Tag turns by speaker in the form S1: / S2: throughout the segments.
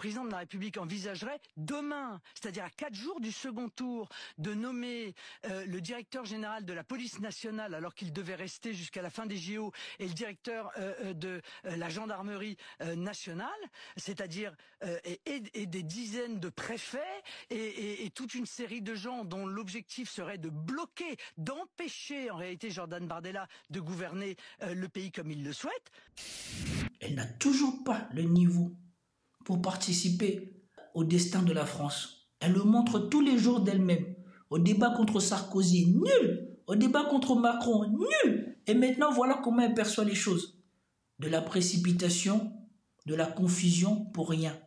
S1: président de la République envisagerait demain, c'est-à-dire à 4 jours du second tour, de nommer le directeur général de la police nationale, alors qu'il devait rester jusqu'à la fin des JO, et le directeur de la gendarmerie nationale, c'est-à-dire et des dizaines de préfets et toute une série de gens dont l'objectif serait de bloquer, d'empêcher en réalité Jordan Bardella de gouverner le pays comme il le souhaite.
S2: Elle n'a toujours pas le niveau pour participer au destin de la France. Elle le montre tous les jours d'elle-même. Au débat contre Sarkozy, nul. Au débat contre Macron, nul. Et maintenant, voilà comment elle perçoit les choses. De la précipitation, de la confusion pour rien.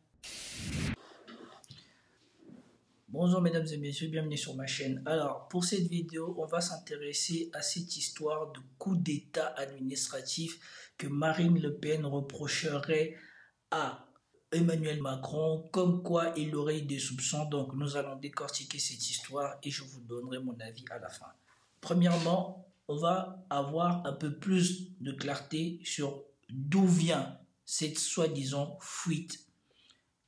S2: Bonjour mesdames et messieurs, bienvenue sur ma chaîne. Alors, pour cette vidéo, on va s'intéresser à cette histoire de coup d'État administratif que Marine Le Pen reprocherait à Emmanuel Macron, comme quoi il aurait eu des soupçons. Donc, nous allons décortiquer cette histoire et je vous donnerai mon avis à la fin. Premièrement, on va avoir un peu plus de clarté sur d'où vient cette soi-disant fuite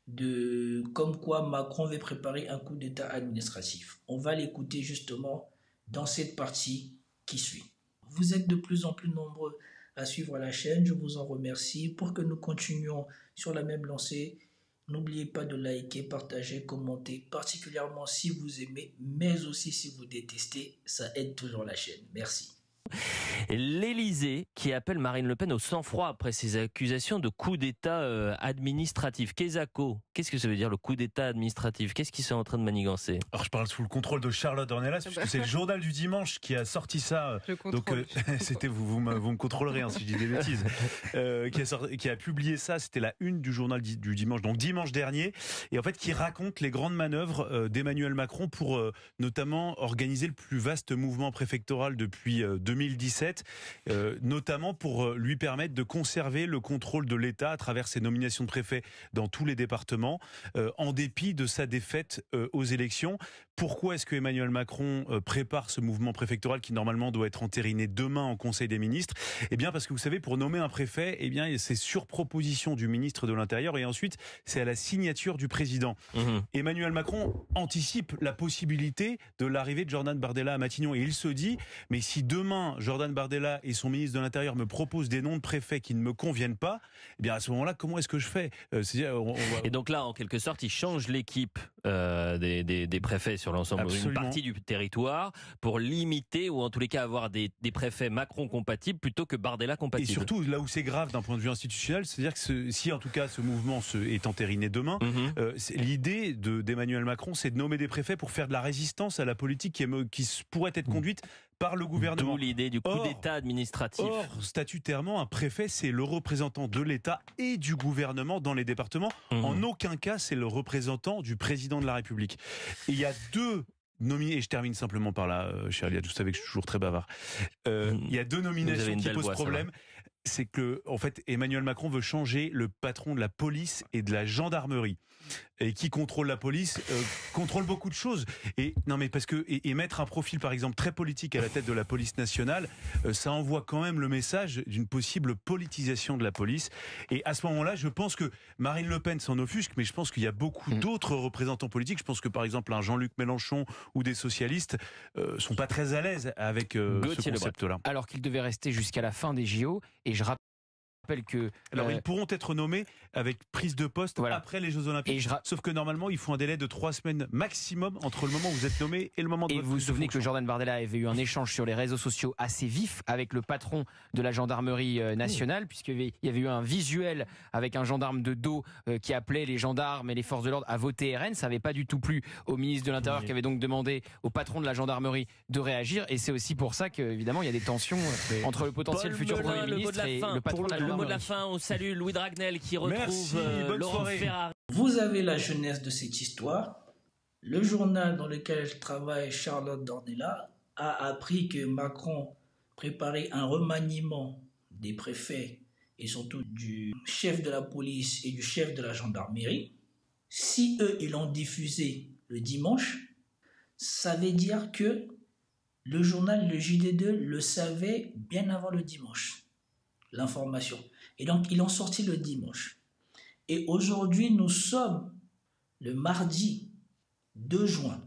S2: de comme quoi Macron veut préparer un coup d'État administratif. On va l'écouter justement dans cette partie qui suit. Vous êtes de plus en plus nombreux à suivre la chaîne, je vous en remercie. Pour que nous continuions sur la même lancée, n'oubliez pas de liker, partager, commenter, particulièrement si vous aimez, mais aussi si vous détestez, ça aide toujours la chaîne. Merci.
S3: L'Élysée qui appelle Marine Le Pen au sang-froid après ses accusations de coup d'État administratif. Kesako, qu'est-ce que ça veut dire le coup d'État administratif? Qu'est-ce qu'ils sont en train de manigancer?
S4: Alors je parle sous le contrôle de Charlotte Dornelas, puisque c'est le journal du dimanche qui a sorti ça. Donc c'était vous me contrôlerez si je dis des bêtises. Qui a publié ça, c'était la une du journal du dimanche, donc dimanche dernier, et en fait qui raconte les grandes manœuvres d'Emmanuel Macron pour notamment organiser le plus vaste mouvement préfectoral depuis 2017, notamment pour lui permettre de conserver le contrôle de l'État à travers ses nominations de préfets dans tous les départements, en dépit de sa défaite aux élections. Pourquoi est-ce que Emmanuel Macron prépare ce mouvement préfectoral qui normalement doit être entériné demain en Conseil des ministres? Eh bien parce que vous savez, pour nommer un préfet, eh bien c'est sur proposition du ministre de l'Intérieur et ensuite c'est à la signature du président. Emmanuel Macron anticipe la possibilité de l'arrivée de Jordan Bardella à Matignon et il se dit, mais si demain Jordan Bardella et son ministre de l'Intérieur me proposent des noms de préfets qui ne me conviennent pas, eh bien à ce moment-là, comment est-ce que je fais?
S3: Et donc là, en quelque sorte, il change l'équipe des préfets sur l'ensemble d'une partie du territoire pour limiter ou en tous les cas avoir des préfets Macron compatibles plutôt que Bardella compatibles.
S4: Et surtout, là où c'est grave d'un point de vue institutionnel, c'est-à-dire que si en tout cas ce mouvement est entériné demain, l'idée d'Emmanuel Macron, c'est de nommer des préfets pour faire de la résistance à la politique qui pourrait être conduite par le gouvernement.
S3: D'où l'idée du coup d'État administratif.
S4: Or, statutairement, un préfet, c'est le représentant de l'État et du gouvernement dans les départements. En aucun cas, c'est le représentant du président de la République. Et il y a deux nominés, et je termine simplement par là, cher Eliade, vous savez que je suis toujours très bavard. Il y a deux nominations qui posent problème. C'est que, en fait, Emmanuel Macron veut changer le patron de la police et de la gendarmerie. Et qui contrôle la police, contrôle beaucoup de choses. Et non, mais parce que et mettre un profil, par exemple, très politique à la tête de la police nationale, ça envoie quand même le message d'une possible politisation de la police. Et à ce moment-là, je pense que Marine Le Pen s'en offusque, mais je pense qu'il y a beaucoup d'autres représentants politiques. Je pense que, par exemple, un Jean-Luc Mélenchon ou des socialistes sont pas très à l'aise avec ce concept-là.
S5: Alors qu'il devait rester jusqu'à la fin des JO, et je rappelle que...
S4: Alors ils pourront être nommés avec prise de poste après les Jeux Olympiques, sauf que normalement il faut un délai de 3 semaines maximum entre le moment où vous êtes nommé et le moment de votre
S5: prise de fonction. Et vous vous souvenez que Jordan Bardella avait eu un échange sur les réseaux sociaux assez vif avec le patron de la gendarmerie nationale, puisqu'il y avait eu un visuel avec un gendarme de dos qui appelait les gendarmes et les forces de l'ordre à voter RN. Ça n'avait pas du tout plu au ministre de l'Intérieur qui avait donc demandé au patron de la gendarmerie de réagir, et c'est aussi pour ça qu'évidemment il y a des tensions entre le potentiel futur Premier ministre et le patron de la gendarmerie.
S3: Le mot de la fin, on salue Louis Dragnel qui retrouve Laurent Ferrari.
S2: Vous avez la jeunesse de cette histoire. Le journal dans lequel je travaille, Charlotte Dornelas, a appris que Macron préparait un remaniement des préfets et surtout du chef de la police et du chef de la gendarmerie. Si eux, ils l'ont diffusé le dimanche, ça veut dire que le journal, le JD2, le savait bien avant le dimanche, l'information. Et donc, ils l'ont sorti le dimanche. Et aujourd'hui, nous sommes le mardi 2 juin.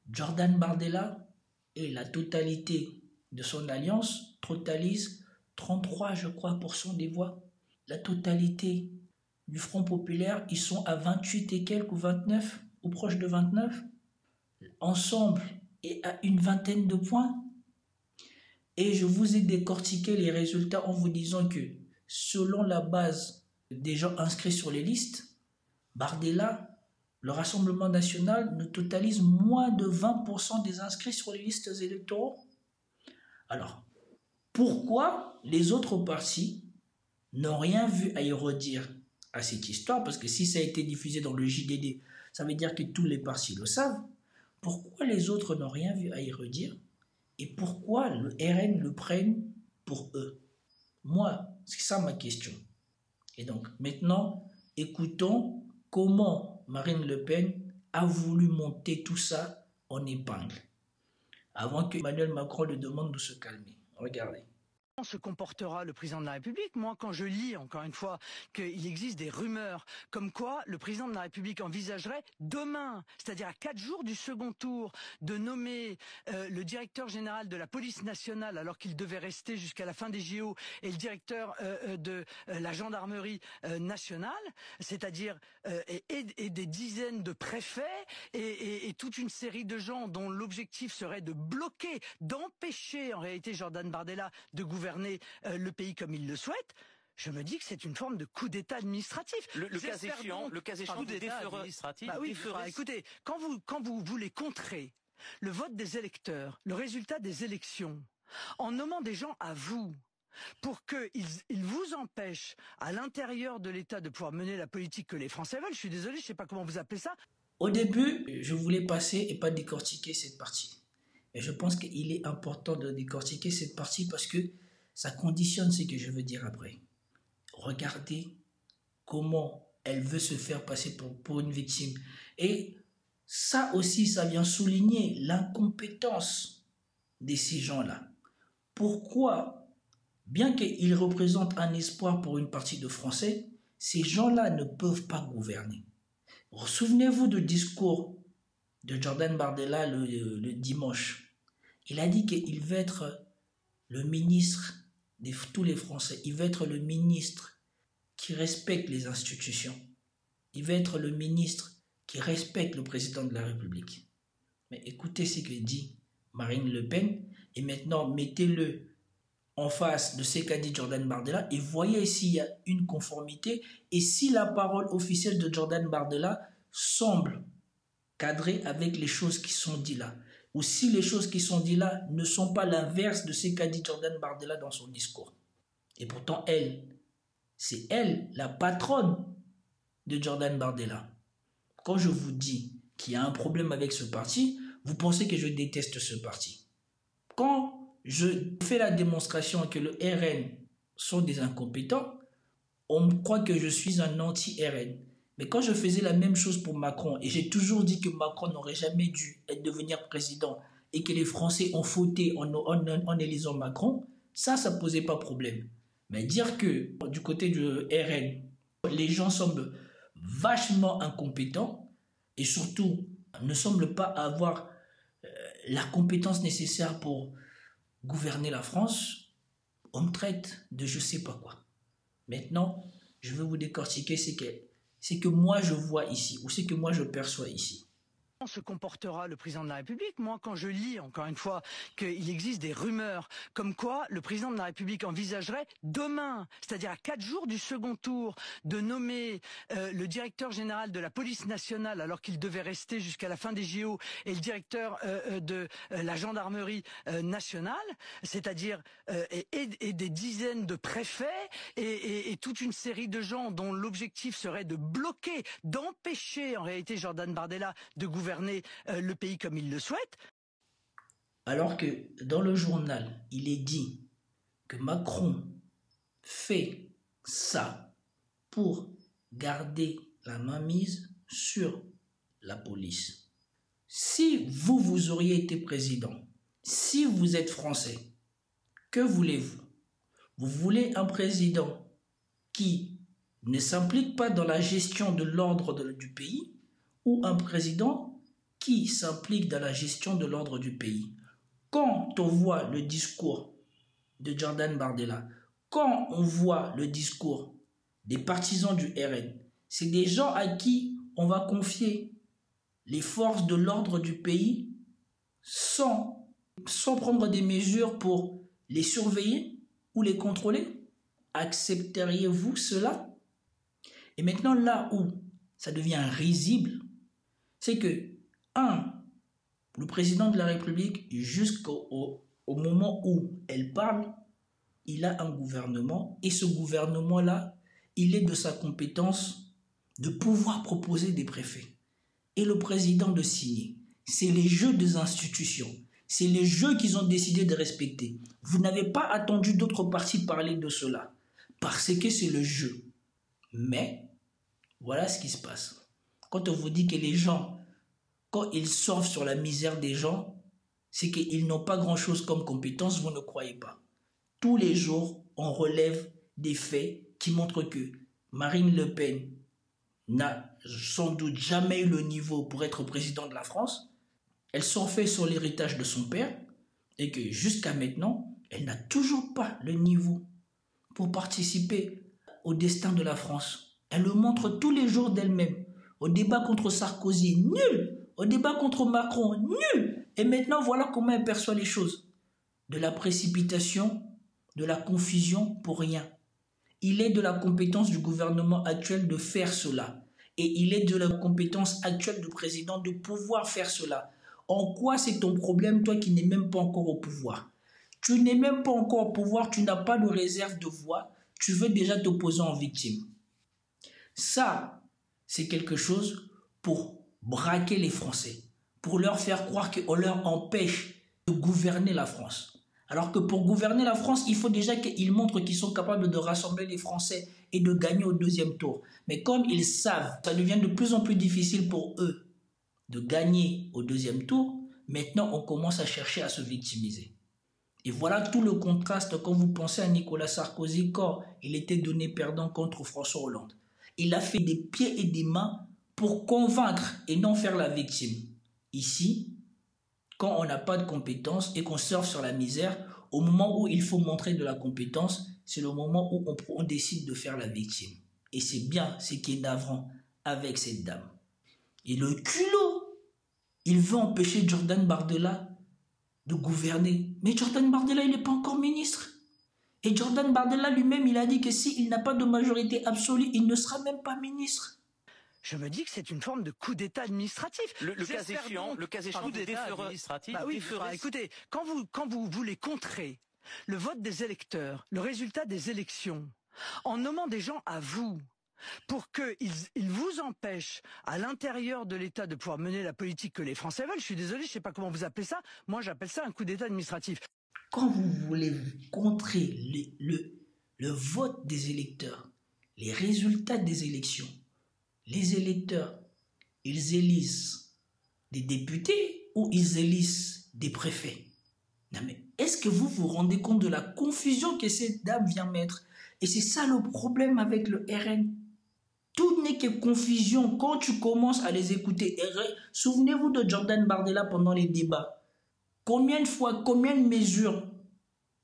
S2: Jordan Bardella et la totalité de son alliance totalisent 33, je crois, % des voix. La totalité du Front populaire, ils sont à 28 et quelques ou 29, ou proche de 29. Ensemble est à une vingtaine de points. Et je vous ai décortiqué les résultats en vous disant que selon la base des gens inscrits sur les listes, Bardella, le Rassemblement national ne totalise moins de 20% des inscrits sur les listes électoraux. Alors, pourquoi les autres partis n'ont rien vu à y redire à cette histoire? Parce que si ça a été diffusé dans le JDD, ça veut dire que tous les partis le savent. Pourquoi les autres n'ont rien vu à y redire? Et pourquoi le RN le prennent pour eux? Moi, c'est ça ma question. Et donc, maintenant, écoutons comment Marine Le Pen a voulu monter tout ça en épingle, avant que Emmanuel Macron lui demande de se calmer. Regardez.
S1: Comment se comportera le président de la République? Moi, quand je lis, encore une fois, qu'il existe des rumeurs comme quoi le président de la République envisagerait demain, c'est-à-dire à 4 jours du second tour, de nommer le directeur général de la police nationale alors qu'il devait rester jusqu'à la fin des JO et le directeur de la gendarmerie nationale, c'est-à-dire et des dizaines de préfets et toute une série de gens dont l'objectif serait de bloquer, d'empêcher en réalité Jordan Bardella de gouverner le pays comme il le souhaite. Je me dis que c'est une forme de coup d'État administratif.
S3: Le cas échéant, coup d'État administratif.
S1: Bah oui, écoutez, quand vous voulez contrer le vote des électeurs, le résultat des élections, en nommant des gens à vous, pour qu'ils vous empêchent à l'intérieur de l'État de pouvoir mener la politique que les Français veulent, je suis désolé, je ne sais pas comment vous appelez ça.
S2: Au début, je voulais passer et pas décortiquer cette partie. Et je pense qu'il est important de décortiquer cette partie parce que ça conditionne ce que je veux dire après. Regardez comment elle veut se faire passer pour une victime. Et ça aussi, ça vient souligner l'incompétence de ces gens-là. Pourquoi, bien qu'ils représentent un espoir pour une partie de Français, ces gens-là ne peuvent pas gouverner. Souvenez-vous du discours de Jordan Bardella le dimanche. Il a dit qu'il veut être le ministre de tous les Français. Il veut être le ministre qui respecte les institutions. Il veut être le ministre qui respecte le président de la République. Mais écoutez ce que dit Marine Le Pen et maintenant mettez-le en face de ce qu'a dit Jordan Bardella et voyez s'il y a une conformité et si la parole officielle de Jordan Bardella semble cadrer avec les choses qui sont dites là. Ou si les choses qui sont dites là ne sont pas l'inverse de ce qu'a dit Jordan Bardella dans son discours. Et pourtant, c'est elle, la patronne de Jordan Bardella. Quand je vous dis qu'il y a un problème avec ce parti, vous pensez que je déteste ce parti. Quand je fais la démonstration que le RN sont des incompétents, on croit que je suis un anti-RN. Mais quand je faisais la même chose pour Macron, et j'ai toujours dit que Macron n'aurait jamais dû devenir président, et que les Français ont fauté en élisant Macron, ça ne posait pas problème. Mais dire que du côté du RN, les gens semblent vachement incompétents, et surtout ne semblent pas avoir la compétence nécessaire pour gouverner la France, on me traite de je ne sais pas quoi. Maintenant, je veux vous décortiquer ce que moi je vois ici, ou ce que moi je perçois ici.
S1: Comment se comportera le président de la République? Moi, quand je lis, encore une fois, qu'il existe des rumeurs comme quoi le président de la République envisagerait demain, c'est-à-dire à 4 jours du second tour, de nommer le directeur général de la police nationale alors qu'il devait rester jusqu'à la fin des JO et le directeur de la gendarmerie nationale, c'est-à-dire et des dizaines de préfets et toute une série de gens dont l'objectif serait de bloquer, d'empêcher en réalité Jordan Bardella de gouverner le pays comme il le souhaite.
S2: Alors que dans le journal, il est dit que Macron fait ça pour garder la mainmise sur la police. Si vous auriez été président, si vous êtes français, que voulez-vous? Vous voulez un président qui ne s'implique pas dans la gestion de l'ordre du pays ou un président qui s'implique dans la gestion de l'ordre du pays. Quand on voit le discours de Jordan Bardella, quand on voit le discours des partisans du RN, c'est des gens à qui on va confier les forces de l'ordre du pays sans prendre des mesures pour les surveiller ou les contrôler. Accepteriez-vous cela? Et maintenant, là où ça devient risible, c'est que, le président de la République, jusqu'au moment où elle parle, il a un gouvernement, et ce gouvernement-là, il est de sa compétence de pouvoir proposer des préfets. Et le président de signer. C'est les jeux des institutions. C'est les jeux qu'ils ont décidé de respecter. Vous n'avez pas attendu d'autres partis parler de cela, parce que c'est le jeu. Mais, voilà ce qui se passe. Quand on vous dit que les gens, quand ils surfent sur la misère des gens, c'est qu'ils n'ont pas grand-chose comme compétence, vous ne croyez pas. Tous les jours, on relève des faits qui montrent que Marine Le Pen n'a sans doute jamais eu le niveau pour être président de la France. Elle surfait sur l'héritage de son père et que jusqu'à maintenant, elle n'a toujours pas le niveau pour participer au destin de la France. Elle le montre tous les jours d'elle-même. Au débat contre Sarkozy, nul. Au débat contre Macron, nul. Et maintenant, voilà comment elle perçoit les choses. De la précipitation, de la confusion pour rien. Il est de la compétence du gouvernement actuel de faire cela. Et il est de la compétence actuelle du président de pouvoir faire cela. En quoi c'est ton problème, toi qui n'es même pas encore au pouvoir? Tu n'es même pas encore au pouvoir, tu n'as pas de réserve de voix, tu veux déjà t'opposer en victime. Ça, c'est quelque chose pour braquer les Français, pour leur faire croire qu'on leur empêche de gouverner la France. Alors que pour gouverner la France, il faut déjà qu'ils montrent qu'ils sont capables de rassembler les Français et de gagner au deuxième tour. Mais comme ils savent, ça devient de plus en plus difficile pour eux de gagner au deuxième tour, maintenant on commence à chercher à se victimiser. Et voilà tout le contraste quand vous pensez à Nicolas Sarkozy quand il était donné perdant contre François Hollande. Il a fait des pieds et des mains pour convaincre et non faire la victime. Ici, quand on n'a pas de compétences et qu'on surfe sur la misère, au moment où il faut montrer de la compétence, c'est le moment où on décide de faire la victime. Et c'est bien ce qui est navrant avec cette dame. Et le culot, il veut empêcher Jordan Bardella de gouverner. Mais Jordan Bardella, il n'est pas encore ministre. Et Jordan Bardella lui-même, il a dit que s'il n'a pas de majorité absolue, il ne sera même pas ministre.
S1: Je me dis que c'est une forme de coup d'État administratif.
S6: Le cas échéant, coup d'État administratif.
S1: Bah oui, écoutez, quand vous voulez contrer le vote des électeurs, le résultat des élections, en nommant des gens à vous, pour qu'ils vous empêchent à l'intérieur de l'État de pouvoir mener la politique que les Français veulent, je suis désolé, je ne sais pas comment vous appelez ça, moi j'appelle ça un coup d'État administratif.
S2: Quand vous voulez contrer le vote des électeurs, les résultats des élections, les électeurs, ils élisent des députés ou ils élisent des préfets? Non mais est-ce que vous vous rendez compte de la confusion que cette dame vient mettre? Et c'est ça le problème avec le RN. Tout n'est que confusion quand tu commences à les écouter. Souvenez-vous de Jordan Bardella pendant les débats. Combien de fois, combien de mesures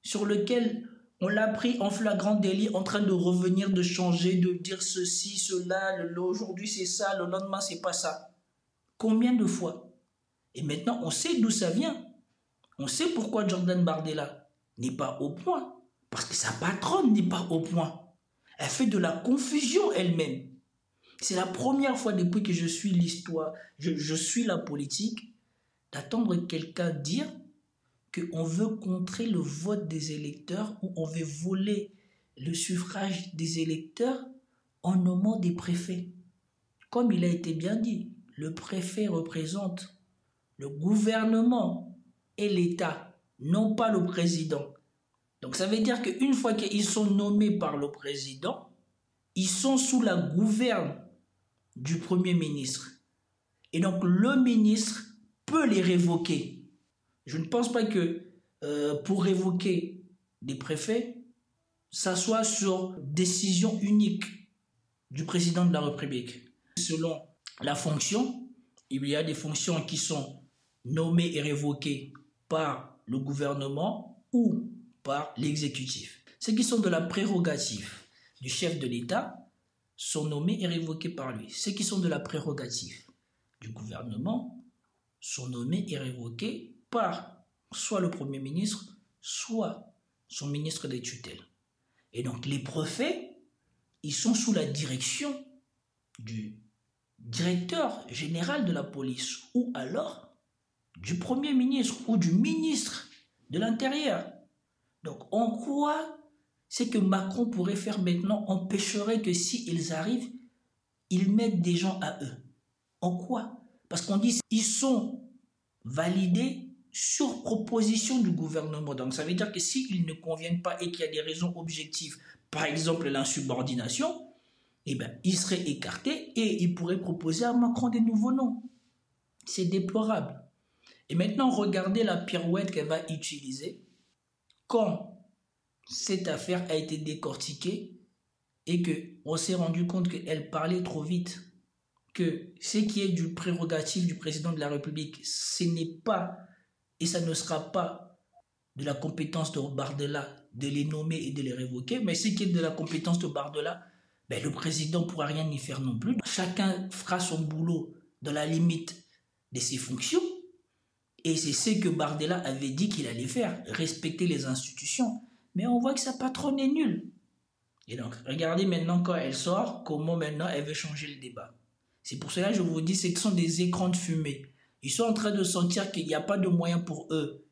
S2: sur lesquelles on l'a pris en flagrant délit en train de revenir, de changer, de dire ceci, cela, aujourd'hui c'est ça, le lendemain c'est pas ça. Combien de fois? Et maintenant on sait d'où ça vient. On sait pourquoi Jordan Bardella n'est pas au point. Parce que sa patronne n'est pas au point. Elle fait de la confusion elle-même. C'est la première fois depuis que je suis l'histoire, je suis la politique, d'attendre quelqu'un dire qu'on veut contrer le vote des électeurs ou on veut voler le suffrage des électeurs en nommant des préfets. Comme il a été bien dit, le préfet représente le gouvernement et l'État, non pas le président. Donc ça veut dire qu'une fois qu'ils sont nommés par le président, ils sont sous la gouverne du Premier ministre. Et donc le ministre peut les révoquer. Je ne pense pas que pour révoquer des préfets, ça soit sur décision unique. du président de la République. Selon la fonction, il y a des fonctions qui sont nommées et révoquées par le gouvernement ou par l'exécutif. Ceux qui sont de la prérogative du chef de l'État sont nommés et révoqués par lui. Ceux qui sont de la prérogative du gouvernement sont nommés et révoqués par soit le Premier ministre, soit son ministre des tutelles. Et donc les préfets, ils sont sous la direction du directeur général de la police ou alors du Premier ministre ou du ministre de l'Intérieur. Donc en quoi c'est que Macron pourrait faire maintenant empêcherait que s'ils arrivent, ils mettent des gens à eux? En quoi? Parce qu'on dit qu'ils sont validés sur proposition du gouvernement. Donc ça veut dire que s'ils ne conviennent pas et qu'il y a des raisons objectives, par exemple l'insubordination, eh bien, ils seraient écartés et ils pourraient proposer à Macron des nouveaux noms. C'est déplorable. Et maintenant, regardez la pirouette qu'elle va utiliser quand cette affaire a été décortiquée et qu'on s'est rendu compte qu'elle parlait trop vite, que ce qui est du prérogatif du président de la République, ce n'est pas et ça ne sera pas de la compétence de Bardella de les nommer et de les révoquer, mais ce qui est de la compétence de Bardella, ben, le président ne pourra rien y faire non plus. Chacun fera son boulot dans la limite de ses fonctions. Et c'est ce que Bardella avait dit qu'il allait faire, respecter les institutions. Mais on voit que sa patronne est nulle. Et donc, regardez maintenant quand elle sort, comment maintenant elle veut changer le débat. C'est pour cela que je vous dis, ce sont des écrans de fumée. Ils sont en train de sentir qu'il n'y a pas de moyen pour eux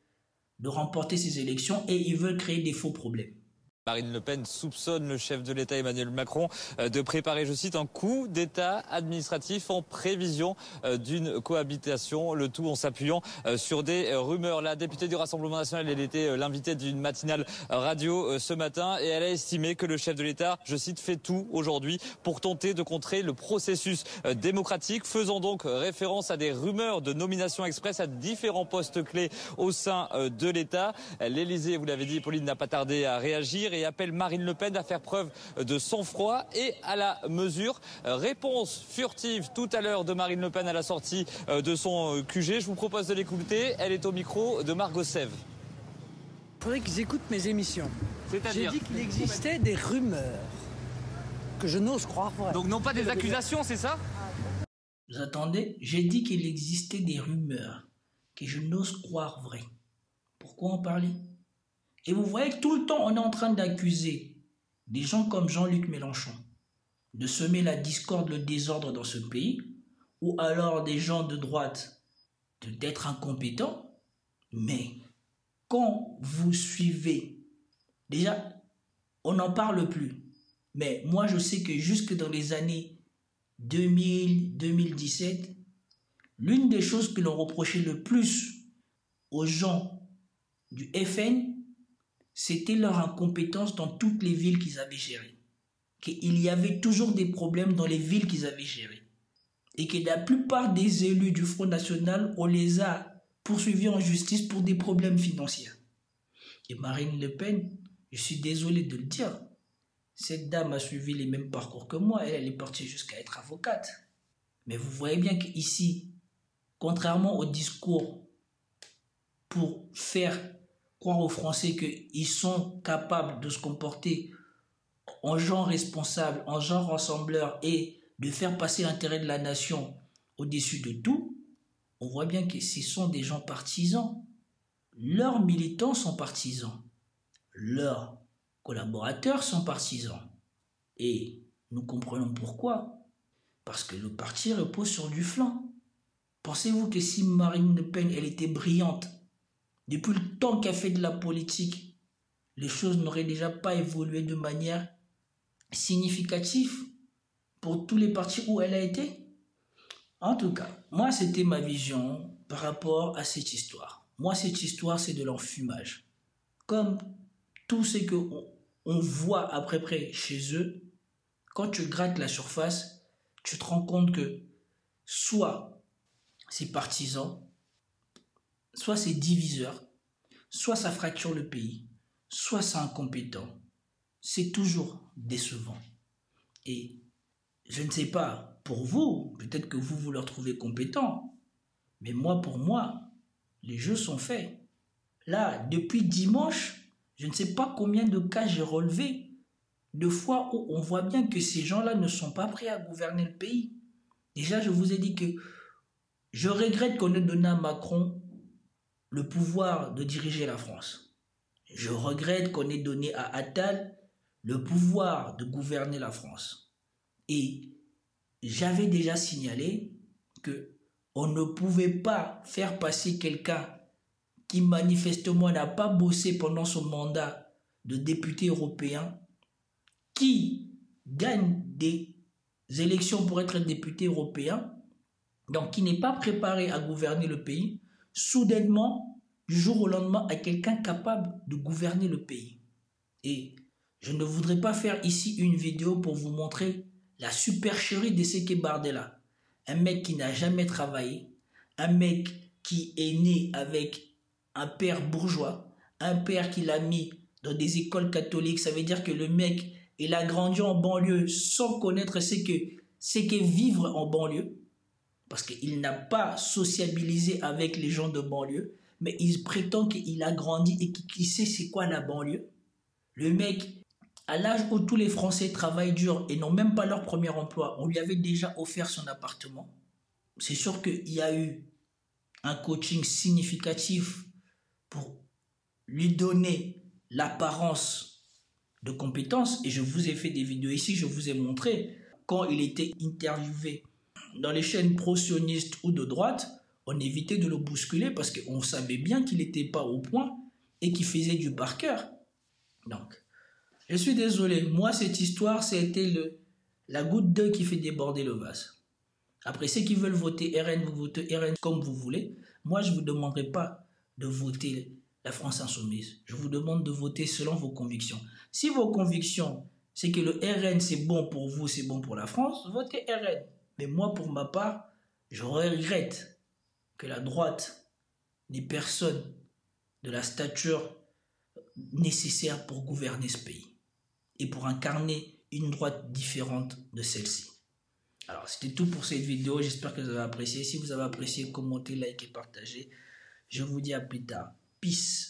S2: de remporter ces élections et ils veulent créer des faux problèmes.
S7: Marine Le Pen soupçonne le chef de l'État Emmanuel Macron de préparer, je cite, un coup d'État administratif en prévision d'une cohabitation, le tout en s'appuyant sur des rumeurs. La députée du Rassemblement national, elle était l'invitée d'une matinale radio ce matin et elle a estimé que le chef de l'État, je cite, fait tout aujourd'hui pour tenter de contrer le processus démocratique, faisant donc référence à des rumeurs de nomination express à différents postes clés au sein de l'État. L'Élysée, vous l'avez dit, Pauline, n'a pas tardé à réagir et appelle Marine Le Pen à faire preuve de sang-froid et à la mesure. Réponse furtive tout à l'heure de Marine Le Pen à la sortie de son QG. Je vous propose de l'écouter. Elle est au micro de Margot Sèvres.
S1: Il faudrait qu'ils écoutent mes émissions. J'ai dit qu'il existait des rumeurs que je n'ose croire vraies.
S7: Donc non pas des accusations, c'est ça?
S2: Vous attendez? J'ai dit qu'il existait des rumeurs que je n'ose croire vraies. Pourquoi en parler? Et vous voyez que tout le temps, on est en train d'accuser des gens comme Jean-Luc Mélenchon de semer la discorde, le désordre dans ce pays, ou alors des gens de droite d'être incompétents. Mais quand vous suivez, déjà, on n'en parle plus. Mais moi, je sais que jusque dans les années 2000-2017, l'une des choses que l'on reprochait le plus aux gens du FN, c'était leur incompétence dans toutes les villes qu'ils avaient gérées. Qu'il y avait toujours des problèmes dans les villes qu'ils avaient gérées. Et que la plupart des élus du Front National, on les a poursuivis en justice pour des problèmes financiers. Et Marine Le Pen, je suis désolé de le dire, cette dame a suivi les mêmes parcours que moi. Elle est partie jusqu'à être avocate. Mais vous voyez bien qu'ici, contrairement au discours pour faire croire aux Français qu'ils sont capables de se comporter en gens responsables, en gens rassembleurs et de faire passer l'intérêt de la nation au-dessus de tout, on voit bien que ce sont des gens partisans. Leurs militants sont partisans. Leurs collaborateurs sont partisans. Et nous comprenons pourquoi. Parce que le parti repose sur du flanc. Pensez-vous que si Marine Le Pen, elle était brillante, depuis le temps qu'elle fait de la politique, les choses n'auraient déjà pas évolué de manière significative pour tous les partis où elle a été? En tout cas, moi, c'était ma vision par rapport à cette histoire. Moi, cette histoire, c'est de l'enfumage. Comme tout ce qu'on voit à peu près chez eux, quand tu grattes la surface, tu te rends compte que soit c'est partisan, soit c'est diviseur, soit ça fracture le pays, soit c'est incompétent. C'est toujours décevant. Et je ne sais pas, pour vous, peut-être que vous le retrouvez compétent, mais moi, pour moi, les jeux sont faits. Là, depuis dimanche, je ne sais pas combien de cas j'ai relevé, de fois où on voit bien que ces gens-là ne sont pas prêts à gouverner le pays. Déjà, je vous ai dit que je regrette qu'on ait donné à Macron le pouvoir de diriger la France. Je regrette qu'on ait donné à Attal le pouvoir de gouverner la France. Et j'avais déjà signalé que on ne pouvait pas faire passer quelqu'un qui manifestement n'a pas bossé pendant son mandat de député européen, qui gagne des élections pour être député européen, donc qui n'est pas préparé à gouverner le pays, soudainement, du jour au lendemain, à quelqu'un capable de gouverner le pays. Et je ne voudrais pas faire ici une vidéo pour vous montrer la supercherie de Seke Bardella. Un mec qui n'a jamais travaillé, un mec qui est né avec un père bourgeois, un père qui l'a mis dans des écoles catholiques. Ça veut dire que le mec, il a grandi en banlieue sans connaître ce qu'est vivre en banlieue, parce qu'il n'a pas sociabilisé avec les gens de banlieue, mais il prétend qu'il a grandi et qu'il sait c'est quoi la banlieue. Le mec, à l'âge où tous les Français travaillent dur et n'ont même pas leur premier emploi, on lui avait déjà offert son appartement. C'est sûr qu'il y a eu un coaching significatif pour lui donner l'apparence de compétence. Et je vous ai fait des vidéos ici, je vous ai montré quand il était interviewé dans les chaînes pro-sionistes ou de droite, on évitait de le bousculer parce qu'on savait bien qu'il n'était pas au point et qu'il faisait du par cœur. Donc, je suis désolé, moi cette histoire, c'était la goutte d'eau qui fait déborder le vase. Après, ceux qui veulent voter RN, vous votez RN comme vous voulez. Moi, je ne vous demanderai pas de voter la France Insoumise. Je vous demande de voter selon vos convictions. Si vos convictions, c'est que le RN, c'est bon pour vous, c'est bon pour la France, votez RN. Mais moi, pour ma part, je regrette que la droite n'ait personne de la stature nécessaire pour gouverner ce pays et pour incarner une droite différente de celle-ci. Alors, c'était tout pour cette vidéo. J'espère que vous avez apprécié. Si vous avez apprécié, commentez, likez, partagez. Je vous dis à plus tard. Peace.